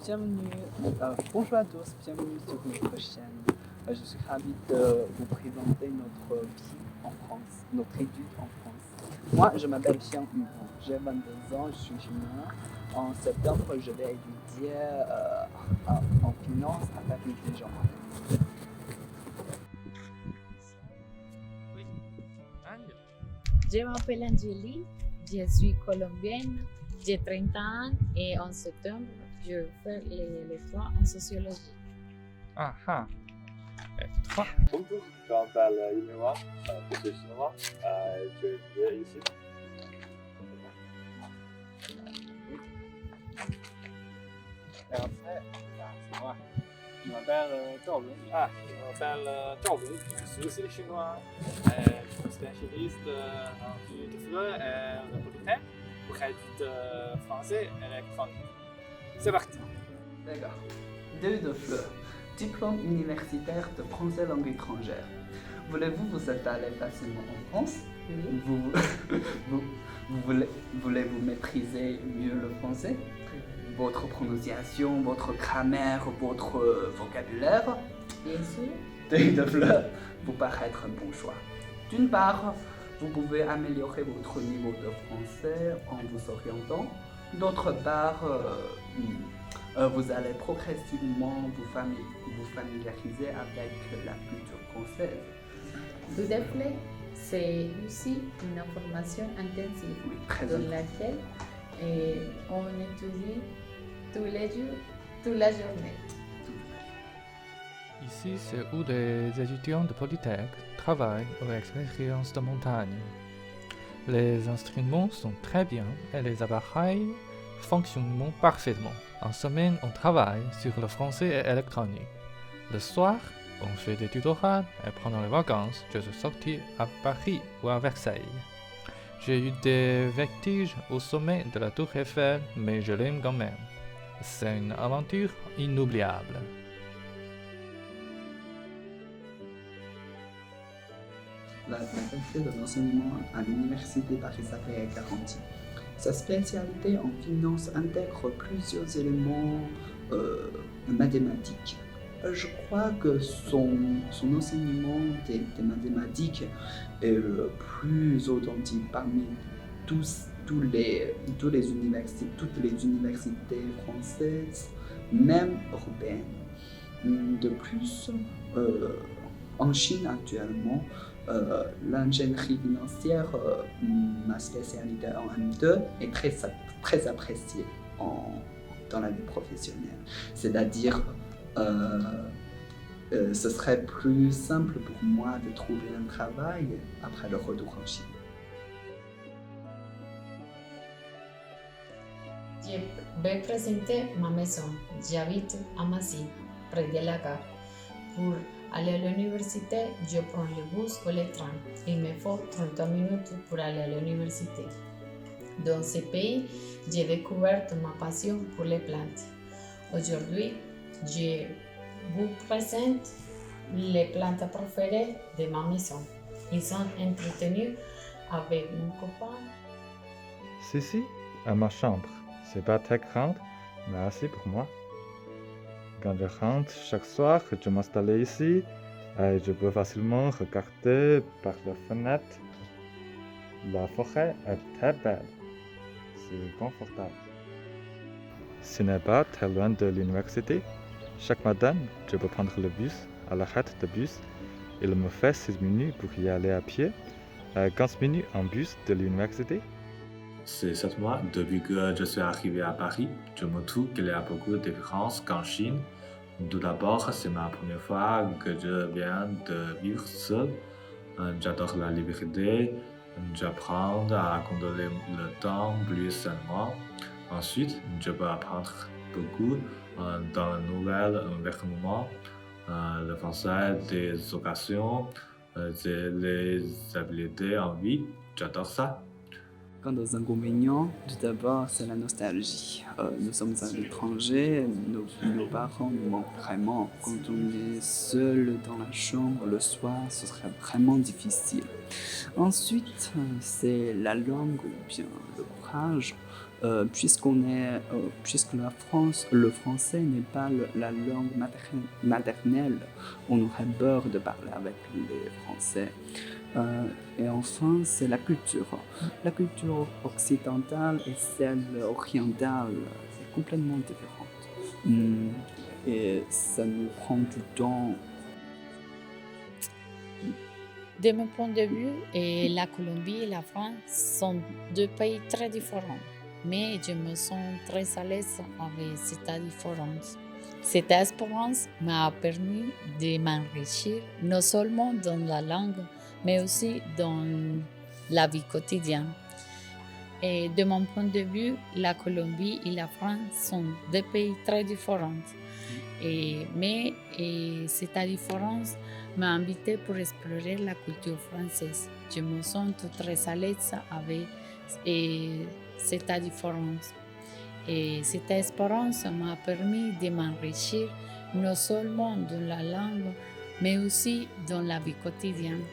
Bienvenue, bonjour à tous, bienvenue sur notre chaîne. Je suis ravi de vous présenter notre vie en France, notre étude en France. Moi, je m'appelle Xiang Yubon, j'ai 22 ans, je suis chinois. En septembre, je vais étudier en finance à Paris Saint-Jean. Je m'appelle Angélie, je suis colombienne, j'ai 30 ans et en septembre, je vais faire les 3 en sociologie. Ah ah. F3. Bonjour, je m'appelle Imewa, je suis chinois, je vis ici. Et après, c'est moi. Je m'appelle Zhao Lun. Je m'appelle Zhao Lun, je suis aussi chinois. Je suis spécialiste en études de fleurs et de politique pour études français et électronique. C'est parti. D'accord. 2 de fleurs, diplôme universitaire de français langue étrangère. Voulez-vous vous installer facilement en France? Oui. Voulez-vous maîtriser mieux le français? Votre prononciation, votre grammaire, votre vocabulaire? Bien sûr, 2 de fleurs vous paraît être un bon choix. D'une part, vous pouvez améliorer votre niveau de français en vous orientant. D'autre part, vous allez progressivement vous familiariser avec la culture française. tout à fait. C'est aussi une formation intensive Oui, très dans important. laquelle on étudie tous les jours, toute la journée. Ici, c'est où des étudiants de Polytech travaillent aux expériences de montagne. Les instruments sont très bien et les appareils fonctionnent parfaitement. En semaine, on travaille sur le français et électronique. Le soir, on fait des tutorats et pendant les vacances, je suis sorti à Paris ou à Versailles. J'ai eu des vertiges au sommet de la Tour Eiffel, mais je l'aime quand même. C'est une aventure inoubliable. La qualité de l'enseignement à l'université Paris-Saclay est garantie. Sa spécialité en finance intègre plusieurs éléments mathématiques. Je crois que son enseignement des mathématiques est le plus authentique parmi toutes les universités françaises, même européennes. De plus, en Chine actuellement, l'ingénierie financière, ma spécialité en M2, est très appréciée dans la vie professionnelle. C'est-à-dire, ce serait plus simple pour moi de trouver un travail après le retour en Chine. Je vais présenter ma maison. J'habite à Massy, près de la gare. Pour aller à l'université, je prends le bus ou le train. Il me faut 30 minutes pour aller à l'université. Dans ce pays, j'ai découvert ma passion pour les plantes. Aujourd'hui, je vous présente les plantes préférées de ma maison. Ils sont entretenus avec mon copain. Si, à ma chambre. C'est pas très grande, mais assez pour moi. Quand je rentre chaque soir, je m'installe ici et je peux facilement regarder par la fenêtre. La forêt est très belle. C'est confortable. Ce n'est pas très loin de l'université. Chaque matin, je peux prendre le bus à l'arrêt de bus. Il me fait 6 minutes pour y aller à pied et 15 minutes en bus de l'université. C'est 7 mois depuis que je suis arrivé à Paris. Je me trouve qu'il y a beaucoup de différences qu'en Chine. Tout d'abord, c'est ma première fois que je viens de vivre seul. J'adore la liberté. J'apprends à contrôler le temps plus sainement. Ensuite, je peux apprendre beaucoup dans le nouvel environnement. Le français, des occasions, les habiletés en vie. J'adore ça. Quant aux inconvénients, tout d'abord, c'est la nostalgie. Nous sommes à l'étranger, nos parents nous manquent vraiment. Quand on est seul dans la chambre le soir, ce serait vraiment difficile. Ensuite, c'est la langue ou bien le courage. puisque le français n'est pas la langue maternelle, on aurait peur de parler avec les Français. Et enfin, c'est la culture. La culture occidentale et celle orientale, c'est complètement différente. Et ça nous prend du temps. De mon point de vue, la Colombie et la France sont deux pays très différents, mais je me sens très à l'aise avec cette différence. Cette expérience m'a permis de m'enrichir non seulement dans la langue, mais aussi dans la vie quotidienne. Et de mon point de vue, la Colombie et la France sont deux pays très différents. Mais cette différence m'a invité pour explorer la culture française. Je me sens très à l'aise avec cette différence. Et cette expérience m'a permis de m'enrichir non seulement dans la langue, mais aussi dans la vie quotidienne.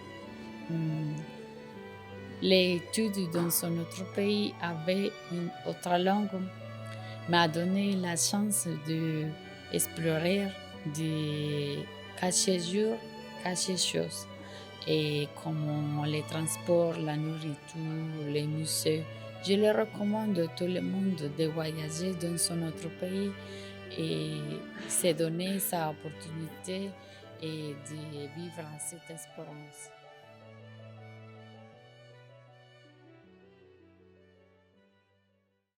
L'étude dans un autre pays avec une autre langue m'a donné la chance d'explorer, de cacher jours, cacher choses. Et comme les transports, la nourriture, les musées, je le recommande à tout le monde de voyager dans un autre pays et se donner sa opportunité et de vivre cette expérience.